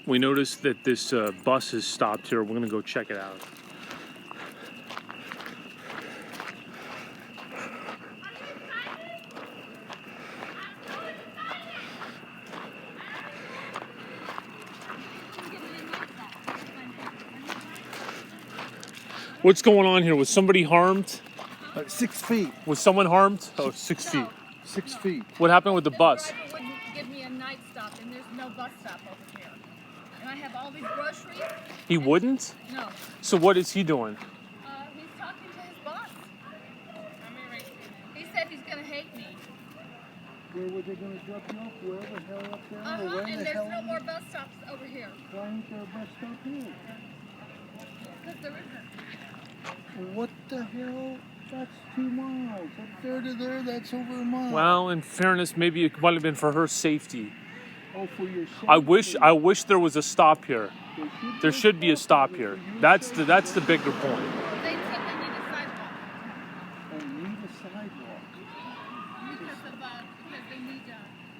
We noticed that this bus is stopped here. We're gonna go check it out. What's going on here? Was somebody harmed? 6 feet. Was someone harmed? Oh, 6 feet. 6 feet. What happened with the bus? The driver wouldn't give me a night stop, and there's no bus stop over here. And I have all these groceries. He wouldn't? No. So what is he doing? He's talking to his boss. He said he's gonna hate me. Where were they going to drop you off? Where the hell up there? Or where And the there's hell? no more bus stops over here. Why ain't there a bus stop here? Because there isn't. What the hell? That's 2 miles. Up there to there, that's over a mile. Well, in fairness, maybe it might have been for her safety. Oh, for your safety. I wish there was a stop here. There should be a stop here. That's the bigger point. They said they need a sidewalk. Oh, need a sidewalk. Because they need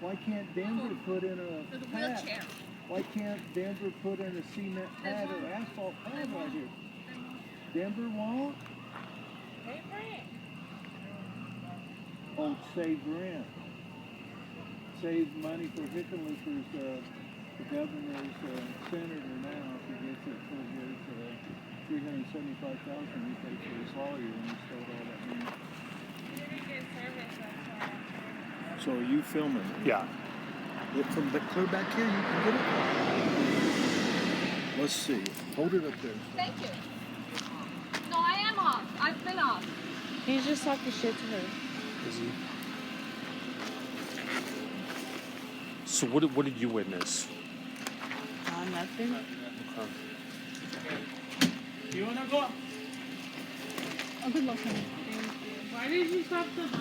Why can't Denver put in for the a pad? wheelchair. Why can't Denver put in a cement pad or asphalt pad right here? Denver won't? Oh, save rent. Save money for Hickenlooper's, the governor's senator now, if he gets it for his $375,000 he paid for his lawyer when he stole all that money. So are you filming? Yeah. From clear back here, you can get it. Let's see. Hold it up there. Thank you. No, I am off. I've been off. He's just talking shit to her. Is he? So what did you witness? Nothing. Okay. You wanna go? Oh, good luck, honey. Why did you stop the bus?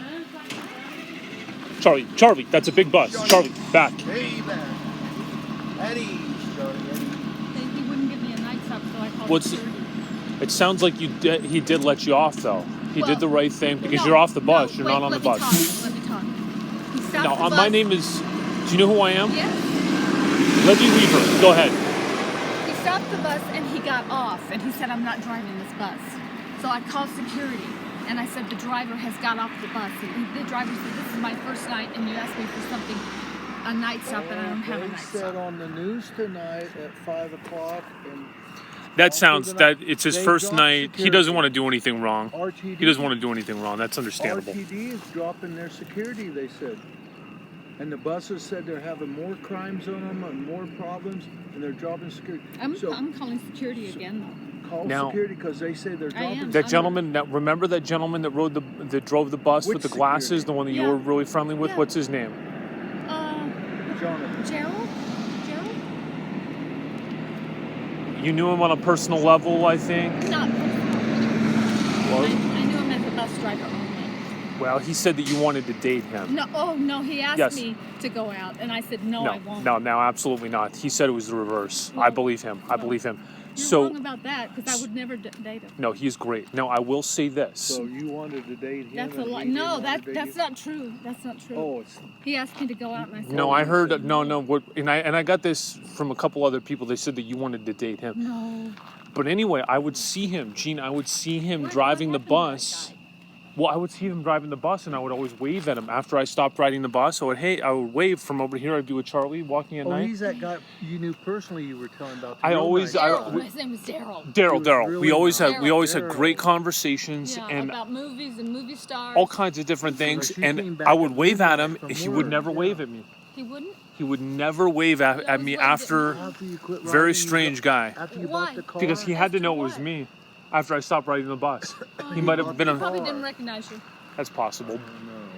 Charlie, that's a big bus. Charlie, back. Hey, man. Eddie. He wouldn't give me a night stop, so I called What's security. It sounds like he did let you off though. He Well, did the right thing because No, you're off the bus. no, You're wait, not on the let me bus. Let me talk. He stopped Now, the bus. my name is. Do you know who I am? Yes. Libby Weaver. Go ahead. He stopped the bus and he got off, and he said, "I'm not driving this bus." So I called security, and I said, "The driver has got off the bus." And the driver said, "This is my first night, and you asked me for something, a night stop, and I don't have a night They said stop." on the news tonight at 5 o'clock, and That sounds that it's his first night. He doesn't want to do anything wrong. RTD. He doesn't want to do anything wrong. That's understandable. RTD is dropping their security, they said. And the buses said they're having more crimes on them and more problems, and they're dropping security. I'm calling security again, Call Now- security because they say they're I am. dropping. That gentleman. Now, remember that gentleman that drove the bus Which with the glasses, security? the one that you Yeah. were really friendly with. Yeah. What's his name? Jonathan. Gerald. You knew him on a personal level, I think. Not Well, I knew him as a bus driver only. well, he said that you wanted to date him. No, he asked Yes. me to go out, and I said, no, I won't. No, absolutely not. He said it was the reverse. I Well, believe him. I believe him. You're So, wrong about that, because I would never date him. no, he's great. Now, I will say this. So you wanted to date him? That's a and lie. he didn't No, want to date that's you? not true. That's not true. Oh, it's He asked me to go out, and I said, No, I heard no. What, and I got this from a couple other people. They said that you wanted to date him. no. But anyway, I would see him, Gene. I would see him What driving the happened to that bus. guy? Well, I would see him driving the bus, and I would always wave at him after I stopped riding the bus. I would wave from over here. I'd be with Charlie walking at night. he's that guy you knew personally. You were telling about. I always- Daryl. His name was Daryl. Daryl. really We always nice. had great conversations Yeah, and about movies and movie stars. all kinds of different things. But you came And back I would at wave at him. midnight He from would work, never yeah. wave at me. He wouldn't? He would never wave at me waved at after. After you quit Very riding, strange guy. After you Why? bought the car. Because he had to After know it was what? me. After I stopped riding the bus, he he might have been He on. probably didn't recognize you. That's possible.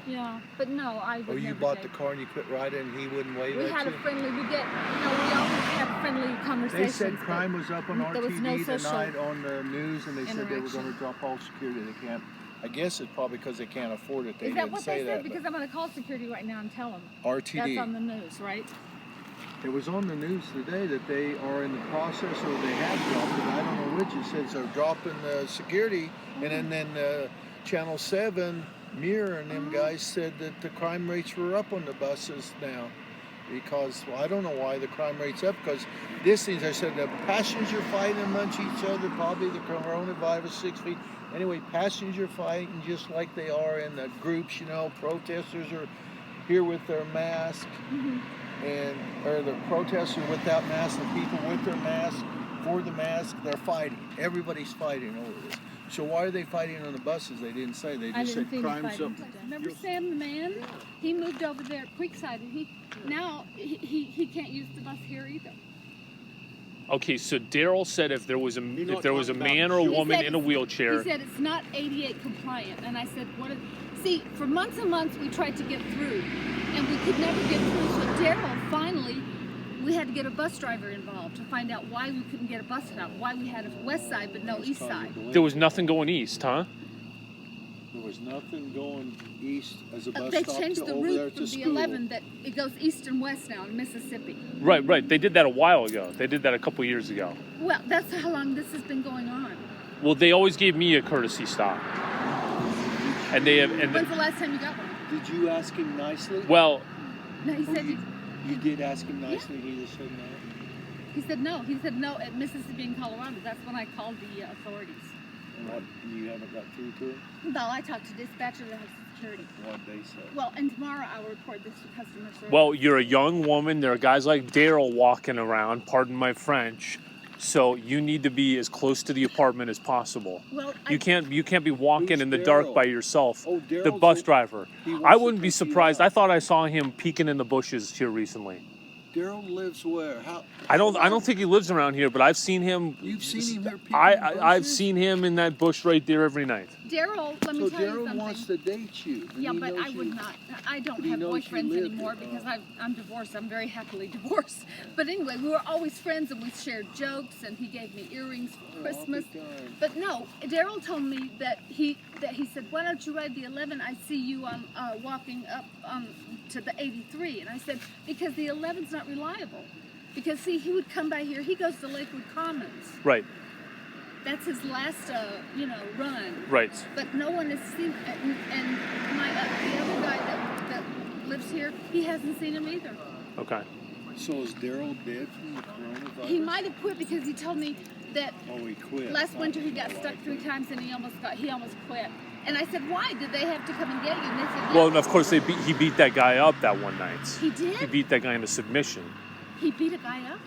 Yeah, but no, I would Oh, you never bought date. the car and you quit riding, and he wouldn't wave We at had you. a friendly. We always have friendly They conversations. said but crime was up on there was no RTD social tonight on the news, and they said they were interaction. going to drop all security. They can't. I guess it's probably because they can't afford it. They Is that didn't what say they said? that. Because I'm going to call security right now and tell them. but RTD. That's on the news, right? It was on the news today that they are in the process, or they have dropped it. I don't know which. It says they're dropping the security, and then Channel 7, Mirror, and them guys said that the crime rates were up on the buses now. because I don't know why the crime rate's up. Because this thing, I said, the passengers fighting amongst each other. Probably the coronavirus 6 feet. Anyway, passengers fighting just like they are in the groups. You know, protesters are here with their mask, or the protesters without masks. The people with their mask, for the mask, they're fighting. Everybody's fighting over this. So why are they fighting on the buses? They didn't say. They just said crime's up. Remember Sam the man? He moved over there at Creekside, and he can't use the bus here either. Okay, so Daryl said if there was a know man or a He woman said in a it's- wheelchair, He said it's not ADA compliant, and I said, "What?" See, for months and months we tried to get through, and we could never get through. So Daryl finally, we had to get a bus driver involved to find out why we couldn't get a bus route, why we had a west side but no east side. there was nothing going east, huh? There was nothing going east as a bus They stop changed to the over there route to from the school. 11 that it goes east and west now in Mississippi. Right. They did that a while ago. They did that a couple years ago. Well, that's how long this has been going on. Well, they always gave me a courtesy stop, and they have. And When's the last time you got one? Did you ask him nicely? well, No, he said You did ask him nicely. He just said no. he said no. He said no at Mississippi and Colorado. That's when I called the authorities. And what? You haven't got through to him? No, I talked to dispatcher that has security. What they said? Well, and tomorrow I'll report this to customer service. well, you're a young woman. There are guys like Daryl walking around. Pardon my French. So you need to be as close to the apartment as possible. Well, You can't be walking Who's in the dark Daryl? by yourself. Oh, The Daryl's bus a- driver. he wants I to wouldn't be pick you surprised. up. I thought I saw him peeking in the bushes here recently. Daryl lives where? How? I don't think he lives around here, but I've seen him. You've seen him here peeking in I've bushes? seen him in that bush right there every night. Daryl, let me So tell you Daryl something. wants to date you. and Yeah, he but knows I would you- not. I don't But he have knows you boyfriends live anymore there. because I'm divorced. I'm very happily divorced. But anyway, we were always friends and we shared jokes and he gave me earrings for Oh, Christmas. good darn. But no, Daryl told me that he said, why don't you ride the 11? I see you walking up to the 83. And I said, because the 11's not reliable. Because see, he would come by here. He goes to Lakewood Commons. Right, That's his last, run. right. But no one has seen, and my the other guy that lives here, he hasn't seen him either. Okay. So is Daryl dead from the coronavirus? He might have quit because he told me that Oh, he quit. last winter he Oh, got I stuck 3 think. times and he almost quit. And I said, why? Did they have to come and get you? And they said, Well, yeah. and of course he beat that guy up that one night. He did? He beat that guy into submission. He beat a guy up?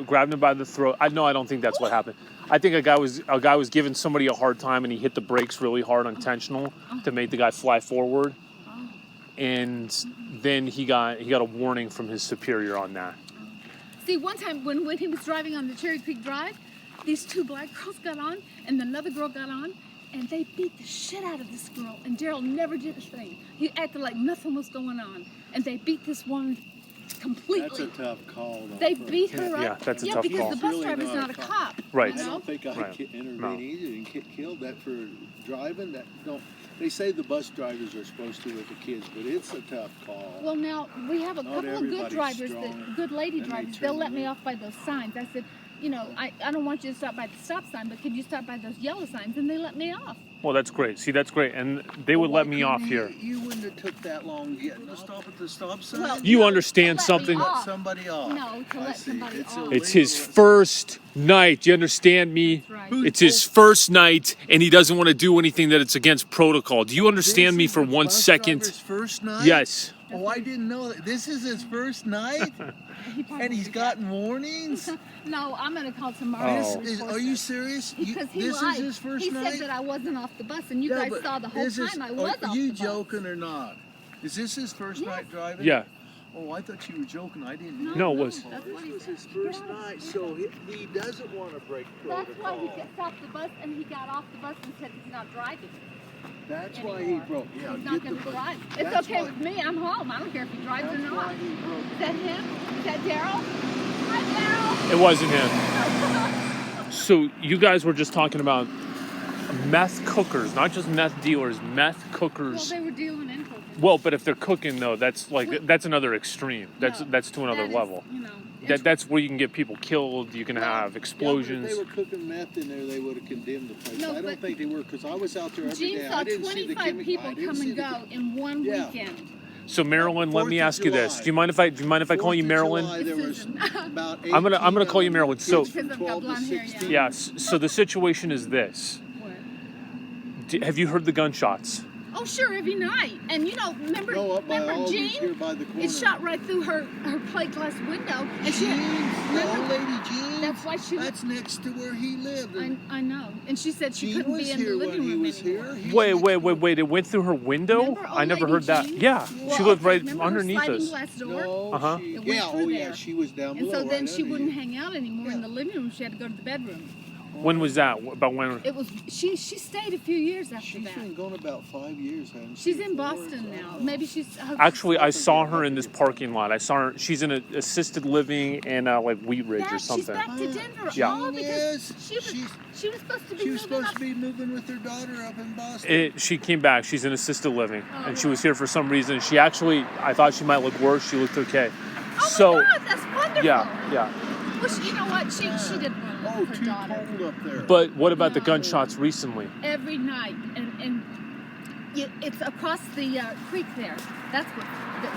Grabbed him by the throat. I don't think that's what happened. I think a guy was giving somebody a hard time and he hit the brakes really hard, intentional, to make the guy fly forward. And then he got a warning from his superior on that. See, one time when he was driving on the Cherry Creek Drive, these 2 black girls got on and another girl got on and they beat the shit out of this girl and Daryl never did a thing. He acted like nothing was going on and they beat this one completely. That's a tough call, though. They beat her up. Yeah, that's a yeah, tough because call. the bus Really driver's not not a a Right. cop. You I know? don't think I Right. could intervene No. either and get killed that for driving. That don't. They say the bus drivers are supposed to with the kids, but it's a tough call. Well, now we have a Not couple of good everybody's drivers, strong. good lady And they drivers. turn They'll let me them. off by those signs. I said, you know, I don't want you to stop by the stop sign, but could you stop by those yellow signs? And they let me off. Well, that's great. See, that's great. And they would Why let me couldn't off here. You wouldn't have took that long getting to stop at the stop sign. Well, You no, understand to let me something? off. Let somebody off. No, to I let see. somebody It's off. illegal It's his to let- first night. You understand me? That's right. Who- It's his first night, and he doesn't want to do anything that it's against protocol. Do you understand This me is for the 1 bus second? driver's first night? Yes. Oh, I didn't know that. This is his first night, He probably and he's did. gotten warnings. No, I'm gonna call tomorrow. Oh. and This is, report are you this. serious? Because he this lied. is his first he night. said that I wasn't off the bus, and you Yeah, guys but saw the whole this is- time I was Are off you the bus. joking or not? Is this his first Yes. night driving? Yeah. Oh, I thought you were joking. I didn't know. No, it was. That's what he This was said. his first Get out of night, here. so he doesn't want to break That's why protocol. he stopped the bus and he got off the bus and said he's not driving. That's why he anymore. broke. Yeah, He's get not the going to bus. drive. It's That's okay why- with me. I'm home. I don't care if he drives or That's not. why he broke. Is that him? Is that Daryl? Hi, It wasn't him. Daryl. So you guys were just talking about meth cookers, not just meth dealers, meth Well, cookers. they were dealing in cooking. Well, but if they're cooking though, that's like Wait. that's another extreme. That's No, that's to another that is, level. You know, That's where you can get people killed. You can Well, have Yeah, explosions. but if they were cooking meth in there, they would have condemned the place. No, I don't but think they were, because I was out there every Gene day. saw I didn't see the 25 chemical. people I didn't come see and the go in one Yeah. weekend. So Marilyn, let 4th me of ask you this. July. Do you mind if I call you 4th of Marilyn? July, there was about I'm gonna 18 call you Marilyn. So- kids from Because I've got 12 to blonde hair, yeah. 16. Yes. So the situation is this. What? Have you heard the gunshots? Oh, sure, every night. And you know, remember No, up by Jean? Aldi's here by the corner. It shot right through her plate glass window, and she Jean, the old remember. lady Jean. That's why she. That's next to where he lived. I know, and she said she Jean couldn't was be in the here when living he room was anymore. here. He's Wait. next door. It went through her window? Remember I old never lady heard that. Jean? Yeah. Well, she lived okay, right remember underneath her sliding us. glass door? No, Uh-huh. she, It went yeah, through oh yeah, there. she was down And below. so then right she under wouldn't you. hang out anymore in Yeah. the living room. She had to go to the bedroom. When was that? About when? It was she stayed a few years after She's that. been gone about 5 years, hasn't she? She's in 4 or Boston so? now. Maybe she's Actually, I saw her in this parking lot. I saw her. She's in an assisted living in like Wheat Ridge or She's something. back to Denver. Yeah. Oh, Jean because is. she was supposed to be She was moving supposed up. to be moving with her daughter up in Boston. She came back. She's in assisted living, and she was here for some reason. She actually, I thought she might look worse. She looked okay. Oh So, my God, that's wonderful. yeah. Well, you know what? She did well Oh, with her too daughter cold up there. But what about the No. gunshots recently? every night, and it's across the creek there. That's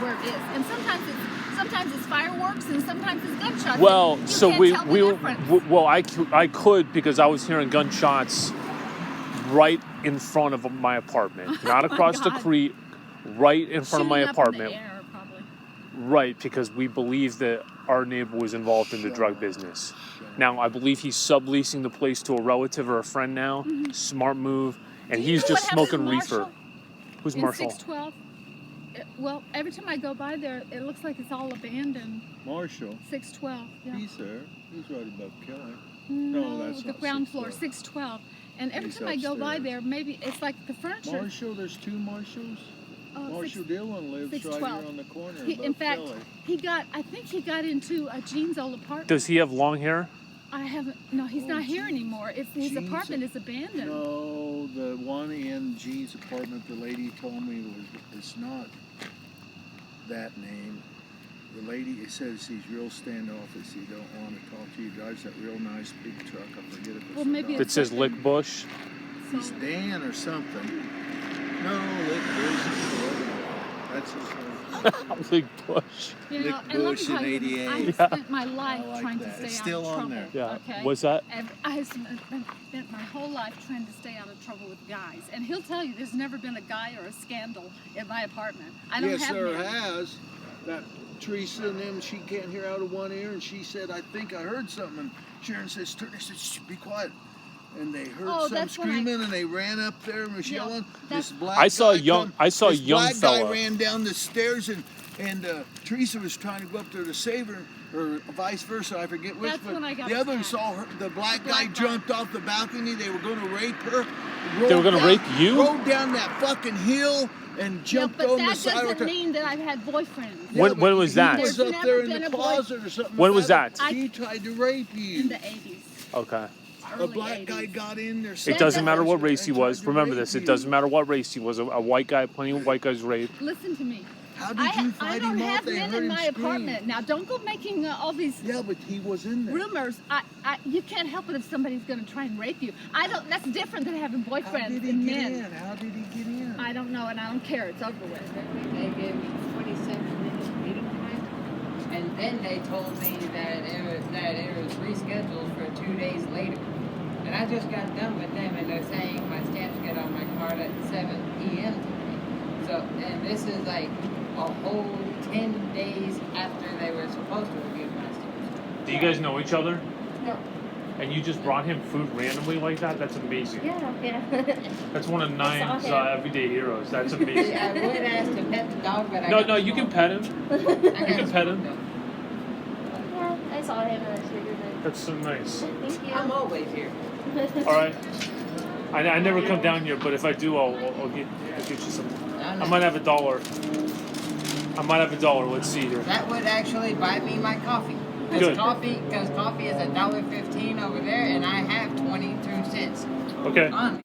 where it is. And sometimes it's fireworks, and sometimes it's gunshots. Well, You so can't we tell the difference. well, I could because I was hearing gunshots right in front of my apartment, not across the God. creek, right in front of my Shooting up in the apartment. air, probably. Right, because we believe that our neighbor was involved in the drug business. Now, I believe he's subleasing the place to a relative or a friend now. Smart move. And Do you he's know just what happened smoking to reefer. Marshall Who's in Marshall? 612? Well, every time I go by there, it looks like it's all abandoned. Marshall, 612. Yeah. he's there. He's right above Kelly. No, that's the not ground floor, 612. 612. And every He's time I go by upstairs. there, maybe it's like the furniture. Marshall, there's two Marshalls. Marshall Six- Dillon lives right 612. here on the corner He, above in fact, Kelly. I think he got into Gene's old apartment. Does he have long hair? I haven't, no, he's Oh, not here Gene. anymore. His Gene's apartment is abandoned. No, the one in Gene's apartment, the lady told me it's not that name. The lady says he's real standoffish. He don't want to talk to you. He drives that real nice big truck. I forget if it's Well, maybe That it's says something- Lick Bush? He's Dan or something. No, Lick Bush. That's his name. Lick Bush. You know, Lick and let me Bush in tell you, 88. I Yeah. spent my life I like trying that. to stay It's out still of on trouble. there. Yeah. Okay. What's that? I have spent my whole life trying to stay out of trouble with guys, and he'll tell you there's never been a guy or a scandal in my apartment. I don't Yes, have there many. has. That Teresa and them, she can't hear out of one ear, and she said, I think I heard something. And Sharon says, they said, shh, be quiet. And they heard Oh, some that's when I- screaming, and they ran up there and was Yeah, yelling. that's- This black I saw a guy young- come- I saw a this young black fella. guy ran down the stairs, and Teresa was trying to go up there to save her, or vice versa. I forget which. That's but when I got the other one attacked. saw her. The black guy Black guy. jumped off the balcony. They were going to rape her. They were gonna rape you? Rode down that fucking hill and Yeah, jumped but on the that side of doesn't her. mean that I've had boyfriends. Yeah, When but was he that? was There's up there in never the been a boy- closet or something. When was about it. that? He tried to rape In you. the 80s. Okay. A Early black 80s. guy got in there. It doesn't matter what race he and tried was. to Remember rape this. It you. doesn't matter what race he was. A white guy, plenty of white guys raped. Listen to me. How did I you fight don't him have off? They men heard in him my scream. apartment. Now, don't go making all these Yeah, but he was in there. rumors. You can't help it if somebody's going to try and rape you. That's different than having How boyfriends did he and get men. in? How did he get in? I don't know, and I don't care. It's over with. They gave me 27 minutes meeting time, and then they told me that it was rescheduled for 2 days later. And I just got done with them, and they're saying my stamps get on my card at 7 p.m. today. So, and this is like a whole 10 days after they were supposed to review my stamps. Do you guys know each other? No. And you just brought him food randomly like that? That's amazing. Yeah. That's one of Nine's him. everyday heroes. That's amazing. I would ask to pet the dog, but I No, got no, you can pet him. You can pet him. Yeah, I saw him and I figured that. That's so nice. Thank you. I'm always here. All right. I never come down here, but if I do, I'll get you some. I might have $1. Let's see here. That would actually buy me my coffee. Good. Because coffee is $1.15 over there, and I have 22 cents Okay. on me.